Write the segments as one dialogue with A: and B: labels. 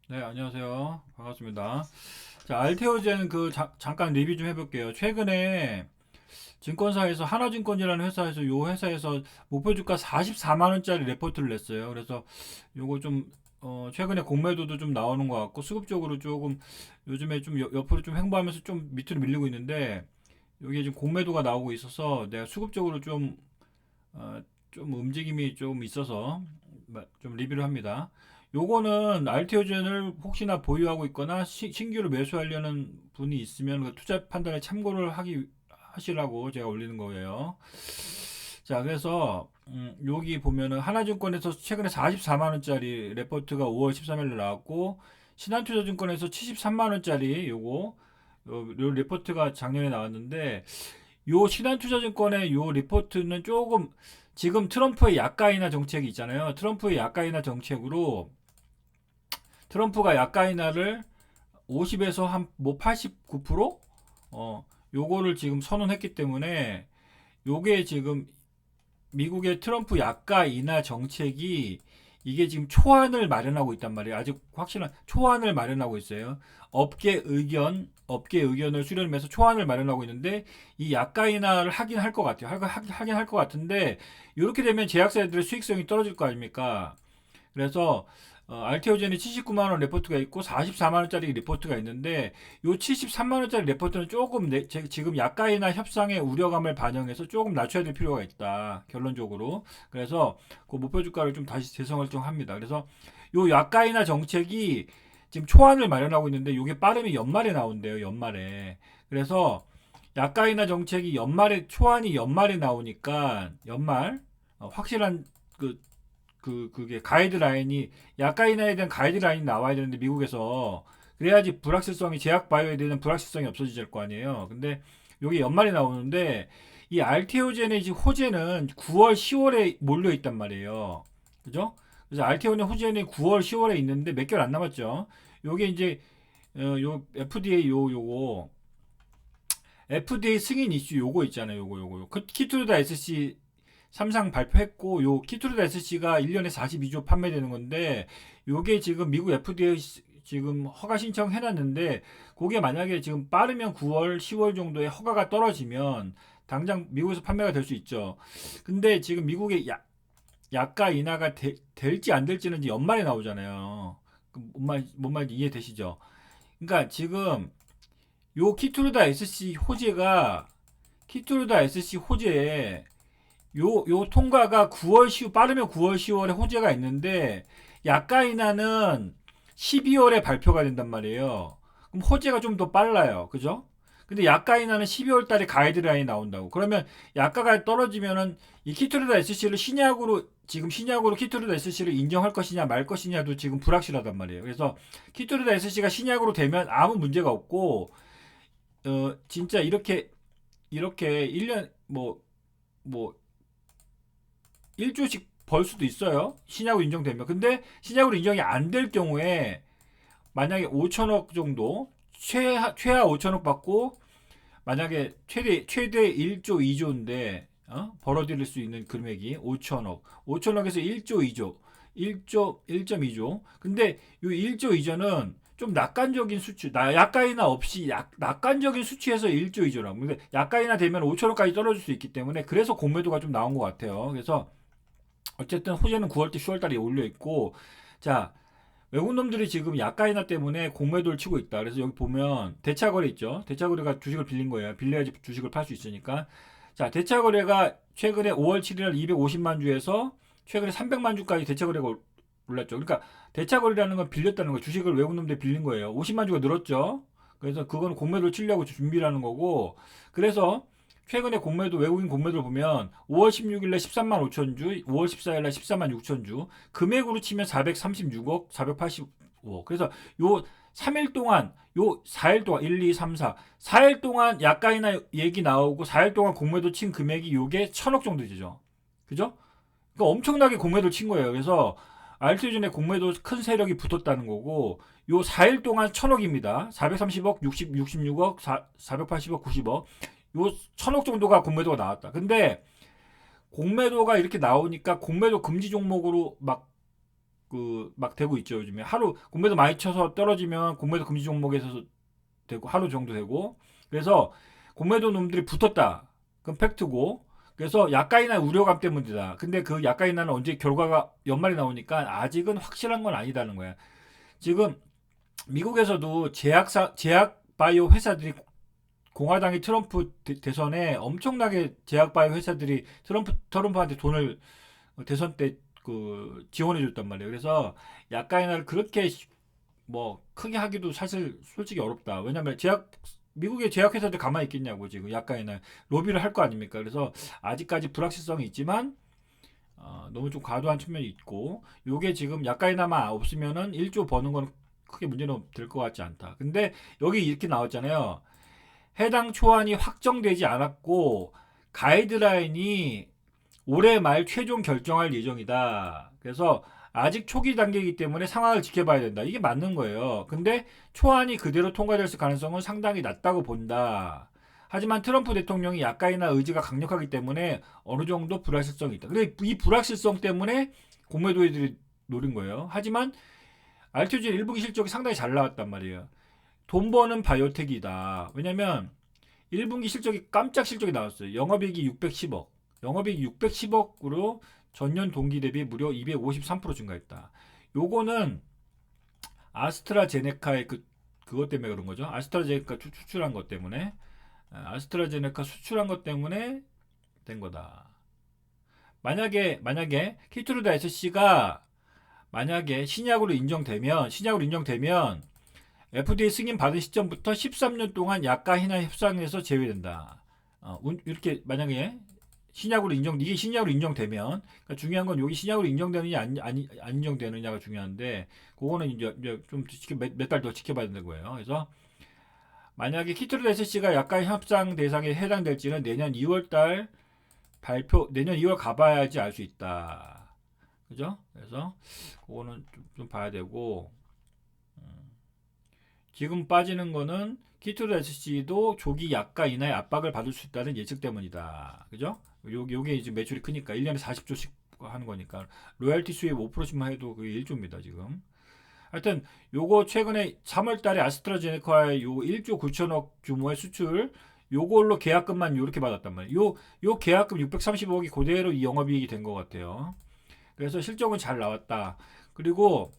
A: 네, 안녕하세요. 반갑습니다. 자, 알테오젠 잠깐 리뷰 좀 해볼게요. 최근에 증권사에서 하나증권이라는 회사에서 요 회사에서 목표 주가 44만 원짜리 레포트를 냈어요. 그래서 요거 좀 최근에 공매도도 좀 나오는 것 같고 수급적으로 조금 요즘에 좀 옆으로 좀 횡보하면서 좀 밑으로 밀리고 있는데 여기에 지금 공매도가 나오고 있어서 내가 수급적으로 어, 좀 움직임이 좀 있어서 좀 리뷰를 합니다. 요거는 알테오젠을 혹시나 보유하고 있거나 신규로 매수하려는 분이 있으면 그 투자 판단에 참고를 하시라고 제가 올리는 거예요. 자, 그래서 여기 보면은 하나증권에서 최근에 44만 원짜리 레포트가 5월 13일 나왔고 신한투자증권에서 73만 원짜리 요 레포트가 작년에 나왔는데 요 신한투자증권의 요 리포트는 조금 지금 트럼프의 약가 인하 정책이 있잖아요. 트럼프의 약가 인하 정책으로 트럼프가 약가 인하를 50에서 한 뭐 89%? 요거를 지금 선언했기 때문에 요게 지금 미국의 트럼프 약가 인하 정책이 이게 지금 초안을 마련하고 있단 말이에요. 아직 확실한 초안을 마련하고 있어요. 업계 의견을 수렴해서 초안을 마련하고 있는데 이 약가 인하를 하긴 할 것 같아요. 하긴 할 것 같은데 이렇게 되면 제약사들의 수익성이 떨어질 거 아닙니까? 그래서 알테오젠이 79만 원 레포트가 있고 44만 원짜리 레포트가 있는데 요 73만 원짜리 레포트는 조금 지금 약가이나 협상의 우려감을 반영해서 조금 낮춰야 될 필요가 있다. 결론적으로. 그래서 그 목표 주가를 좀 다시 재설정합니다. 그래서 요 약가이나 정책이 지금 초안을 마련하고 있는데 이게 빠르면 연말에 나온대요. 연말에. 그래서 약가이나 정책이 초안이 연말에 나오니까 확실한 그 그게 가이드라인이 약가 인하에 대한 가이드라인이 나와야 되는데 미국에서 그래야지 제약 바이오에 대한 불확실성이 없어질 거 아니에요. 근데 여기 연말에 나오는데 이 알테오젠의 호재는 9월, 10월에 몰려 있단 말이에요. 그죠? 그래서 알테오젠의 호재는 9월, 10월에 있는데 몇 개월 안 남았죠. 요게 이제 요 FDA 요거 FDA 승인 이슈 요거 있잖아요. 요거. 키투르다 SC 삼상 발표했고 요 키투르다 SC가 1년에 42조 판매되는 건데 요게 지금 미국 FDA 지금 허가 신청 해놨는데 그게 만약에 지금 빠르면 9월, 10월 정도에 허가가 떨어지면 당장 미국에서 판매가 될 수 있죠. 근데 지금 미국의 약가 인하가 될지 안 될지는 이제 연말에 나오잖아요. 뭔 말인지 이해되시죠? 그러니까 지금 요 키투르다 SC 호재에 요 통과가 9월, 10, 빠르면 9월, 10월에 호재가 있는데, 약가 인하는 12월에 발표가 된단 말이에요. 그럼 호재가 좀 더 빨라요. 그죠? 근데 약가 인하는 12월 달에 가이드라인이 나온다고. 그러면 약가가 떨어지면은 이 키토르다 SC를 지금 신약으로 키토르다 SC를 인정할 것이냐 말 것이냐도 지금 불확실하단 말이에요. 그래서 키토르다 SC가 신약으로 되면 아무 문제가 없고, 진짜 이렇게 1년, 뭐, 1조씩 벌 수도 있어요. 신약으로 인정되면. 근데 신약으로 인정이 안 될 경우에 만약에 5천억 정도 최하 5천억 받고 만약에 최대 1조 2조인데 벌어들일 수 있는 금액이 5천억에서 1조 2조 1.2조 근데 이 1조 2조는 좀 낙관적인 수치 약가이나 없이 낙관적인 수치에서 1조 2조라고 근데 약가이나 되면 5천억까지 떨어질 수 있기 때문에 그래서 공매도가 좀 나온 것 같아요. 그래서 어쨌든 호재는 9월달, 10월달에 올려 있고, 자 외국 놈들이 지금 약가 인하 때문에 공매도를 치고 있다. 그래서 여기 보면 대차거래 있죠. 대차거래가 주식을 빌린 거예요. 빌려야지 주식을 팔 수 있으니까. 자 대차거래가 최근에 5월 7일 250만 주에서 최근에 300만 주까지 대차거래가 올랐죠. 그러니까 대차거래라는 건 빌렸다는 거예요. 주식을 외국 놈들이 빌린 거예요. 50만 주가 늘었죠. 그래서 그거는 공매도를 치려고 준비라는 거고. 그래서 최근에 외국인 공매도를 보면 5월 16일에 13만 5천 주, 5월 14일에 14만 6천 주, 금액으로 치면 436억, 485억. 그래서 요 3일 동안, 요 4일 동안, 1, 2, 3, 4, 4일 동안 약가이나 얘기 나오고 4일 동안 공매도 친 금액이 요게 1,000억 정도 되죠. 그죠? 그러니까 엄청나게 공매도 친 거예요. 그래서 알트전에 공매도 큰 세력이 붙었다는 거고 요 4일 동안 1,000억입니다. 430억, 66억, 480억, 90억. 요 1,000억 정도가 공매도가 나왔다. 근데 공매도가 이렇게 나오니까 공매도 금지 종목으로 막 그 막 되고 있죠. 요즘에 하루 공매도 많이 쳐서 떨어지면 공매도 금지 종목에서 되고 하루 정도 되고, 그래서 공매도 놈들이 붙었다. 그건 팩트고, 그래서 약간이나 우려감 때문이다. 근데 그 약간이나는 언제 결과가 연말에 나오니까 아직은 확실한 건 아니다는 거야. 지금 미국에서도 제약 바이오 회사들이 공화당이 트럼프 대선에 엄청나게 제약 바이오 회사들이 트럼프한테 돈을 대선 때 그 지원해 줬단 말이에요. 그래서 약간이나 그렇게 뭐 크게 하기도 사실 솔직히 어렵다. 왜냐면 미국의 제약회사들 가만히 있겠냐고. 지금 약간이나 로비를 할 거 아닙니까? 그래서 아직까지 불확실성이 있지만 너무 좀 과도한 측면이 있고, 요게 지금 약간이나마 없으면은 1조 버는 건 크게 문제는 될 것 같지 않다. 근데 여기 이렇게 나왔잖아요. 해당 초안이 확정되지 않았고 가이드라인이 올해 말 최종 결정할 예정이다. 그래서 아직 초기 단계이기 때문에 상황을 지켜봐야 된다. 이게 맞는 거예요. 근데 초안이 그대로 통과될 가능성은 상당히 낮다고 본다. 하지만 트럼프 대통령이 약간이나 의지가 강력하기 때문에 어느 정도 불확실성이 있다. 근데 이 불확실성 때문에 공매도애들이 노린 거예요. 하지만 알트지 1분기 실적이 상당히 잘 나왔단 말이에요. 돈 버는 바이오텍이다. 왜냐면 1분기 실적이 깜짝 실적이 나왔어요. 영업이익이 610억. 영업이익 610억으로 전년 동기 대비 무려 253% 증가했다. 요거는 아스트라제네카의 그것 때문에 그런 거죠. 아스트라제네카 수출한 것 때문에, 아스트라제네카 수출한 것 때문에 된 거다. 만약에 키트루다 SC가 만약에 신약으로 인정되면 FDA 승인 받은 시점부터 13년 동안 약가 희나 협상에서 제외된다. 이렇게 만약에 이게 신약으로 인정되면, 그러니까 중요한 건 여기 신약으로 인정되느냐 안 인정되느냐가 중요한데, 그거는 이제 좀 몇 달 더 지켜봐야 되는 거예요. 그래서 만약에 키트로드 SC가 약간 협상 대상에 해당될지는 내년 2월 가봐야지 알 수 있다. 그죠? 그래서 그거는 좀 봐야 되고, 지금 빠지는 거는 키트로드 SC도 조기 약가 인하의 압박을 받을 수 있다는 예측 때문이다. 그죠? 요게 이제 매출이 크니까 1년에 40조씩 하는 거니까 로열티 수입 5%씩만 해도 그게 1조입니다, 지금. 하여튼 요거 최근에 3월 달에 아스트라제네카의 요 1조 9천억 규모의 수출, 요걸로 계약금만 요렇게 받았단 말이에요. 요 계약금 630억이 그대로 이 영업이익이 된 것 같아요. 그래서 실적은 잘 나왔다. 그리고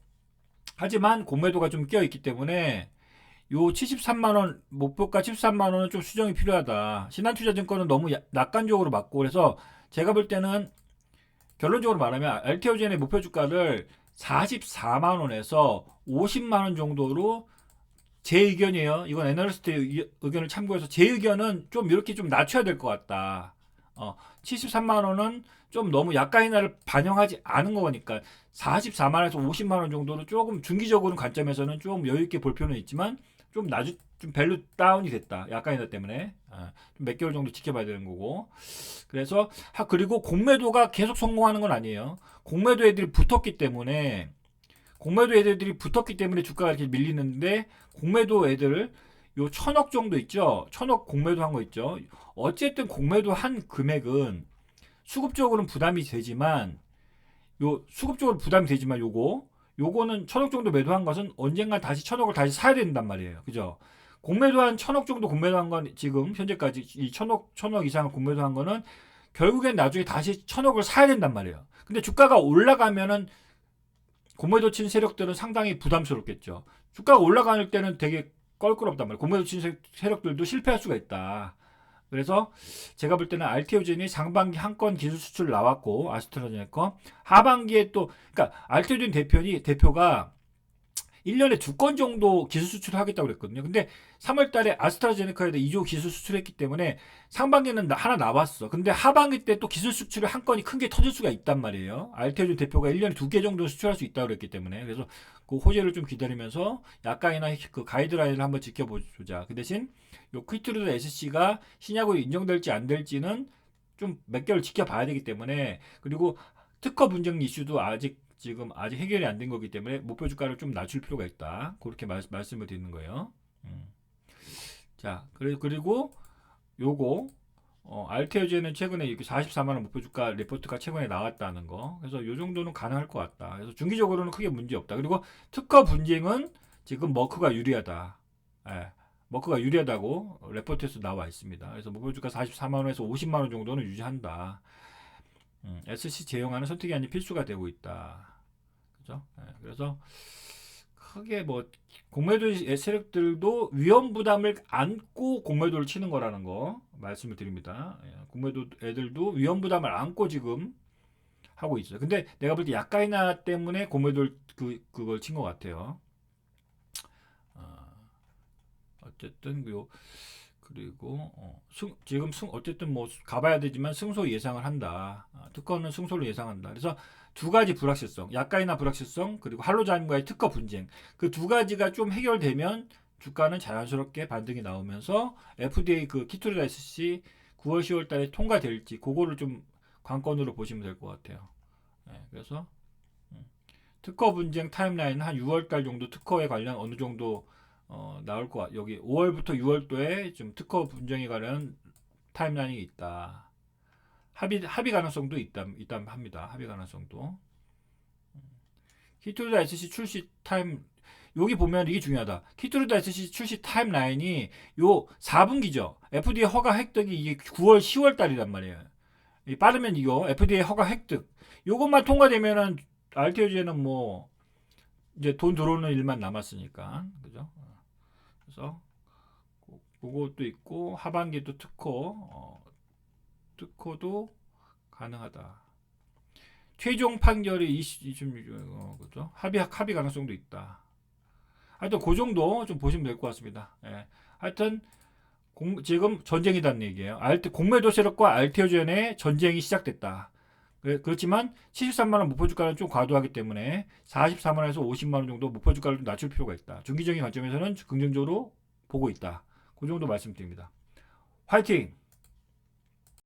A: 하지만 공매도가 좀 껴 있기 때문에 요 73만 원 목표가 73만 원은 좀 수정이 필요하다. 신한투자증권은 너무 낙관적으로 맞고, 그래서 제가 볼 때는 결론적으로 말하면 알테오젠의 목표 주가를 44만 원에서 50만 원 정도로, 제 의견이에요. 이건 애널리스트의 의견을 참고해서 제 의견은 좀 이렇게 좀 낮춰야 될 것 같다. 73만 원은 좀 너무 약간 인하를 반영하지 않은 거니까 44만 원에서 50만 원 정도로 조금 중기적으로 관점에서는 좀 여유 있게 볼 필요는 있지만 좀 밸류 다운이 됐다. 약간 인하 때문에. 좀 몇 개월 정도 지켜봐야 되는 거고. 그래서 그리고 공매도가 계속 성공하는 건 아니에요. 공매도 애들이 붙었기 때문에 주가가 이렇게 밀리는데, 공매도 애들 요 1,000억 정도 있죠. 1,000억 공매도 한 거 있죠. 어쨌든 공매도 한 금액은 수급적으로는 부담이 되지만, 요거는 1,000억 정도 매도한 것은 언젠가 다시 1,000억을 다시 사야 된단 말이에요. 그죠? 공매도한 1,000억 정도 공매도한 건 지금 현재까지 이 1,000억 이상을 공매도한 거는 결국엔 나중에 다시 1,000억을 사야 된단 말이에요. 근데 주가가 올라가면은 공매도 친 세력들은 상당히 부담스럽겠죠. 주가가 올라갈 때는 되게 껄끄럽단 말이에요. 공매도 친 세력들도 실패할 수가 있다. 그래서 제가 볼 때는 알테오젠이 상반기 한 건 기술 수출 나왔고, 아스트라제네카 하반기에 또, 그러니까 알테오젠 대표가 1년에 2건 정도 기술 수출을 하겠다고 그랬거든요. 근데 3월 달에 아스트라제네카에다 2조 기술 수출했기 때문에 상반기는 하나 나왔어. 근데 하반기 때 또 기술 수출을 한 건이 큰 게 터질 수가 있단 말이에요. 알테오젠 대표가 1년에 2개 정도 수출할 수 있다고 그랬기 때문에. 그래서 그 호재를 좀 기다리면서 약간이나 그 가이드라인을 한번 지켜보자. 그 대신 요 퀴트루드 SC가 신약으로 인정될지 안 될지는 좀 몇 개월 지켜봐야 되기 때문에, 그리고 특허 분쟁 이슈도 지금 아직 해결이 안 된 거기 때문에 목표 주가를 좀 낮출 필요가 있다. 그렇게 말씀을 드리는 거예요. 자, 그리고 요거 알테오제는 최근에 이렇게 44만 원 목표 주가 리포트가 최근에 나왔다는 거. 그래서 이 정도는 가능할 것 같다. 그래서 중기적으로는 크게 문제 없다. 그리고 특허 분쟁은 지금 머크가 유리하다. 예, 머크가 유리하다고 레포트에서 나와 있습니다. 그래서 목표 주가 44만 원에서 50만 원 정도는 유지한다. SC 제형하는 선택이 아닌 필수가 되고 있다. 그죠? 예, 그래서 크게 뭐 공매도 세력들도 위험 부담을 안고 공매도를 치는 거라는 거 말씀을 드립니다. 예, 공매도 애들도 위험 부담을 안고 지금 하고 있어요. 근데 내가 볼 때 약가이나 때문에 공매도를 그걸 친 것 같아요. 어쨌든 요 그리고 지금 어쨌든 뭐 가봐야 되지만 승소 예상을 한다. 특허는 승소를 예상한다. 그래서 두 가지 불확실성, 약가이나 불확실성 그리고 할로자임과의 특허 분쟁 그 두 가지가 좀 해결되면 주가는 자연스럽게 반등이 나오면서 FDA 그 키토리다이스시 9월 10월 달에 통과될지 그거를 좀 관건으로 보시면 될 것 같아요. 그래서 특허 분쟁 타임라인은 한 6월 달 정도 특허에 관련 어느 정도 나올 것 같아요. 여기 5월부터 6월도에 좀 특허 분쟁에 관련 타임라인이 있다. 합의 가능성도 있다 합니다. 합의 가능성도. 키토리다 SC 출시 타임 여기 보면 이게 중요하다. 키토리다 SC 출시 타임라인이 요 4분기죠. FDA 허가 획득이 이게 9월 10월 달이란 말이에요. 빠르면 이거 FDA 허가 획득. 요것만 통과되면은 알테오지에는 뭐 이제 돈 들어오는 일만 남았으니까. 그죠? 그래서 그것도 있고 하반기도 특허도 가능하다. 최종 판결이 26 그죠? 합의 가능성도 있다. 하여튼 그 정도 좀 보시면 될 것 같습니다. 예. 하여튼 지금 전쟁이라는 얘기예요. 공매도 세력과 알테오젠의 전쟁이 시작됐다. 그렇지만 73만 원 목표 주가는 좀 과도하기 때문에 44만 원에서 50만 원 정도 목표 주가를 좀 낮출 필요가 있다. 중기적인 관점에서는 긍정적으로 보고 있다. 그 정도 말씀드립니다. 화이팅!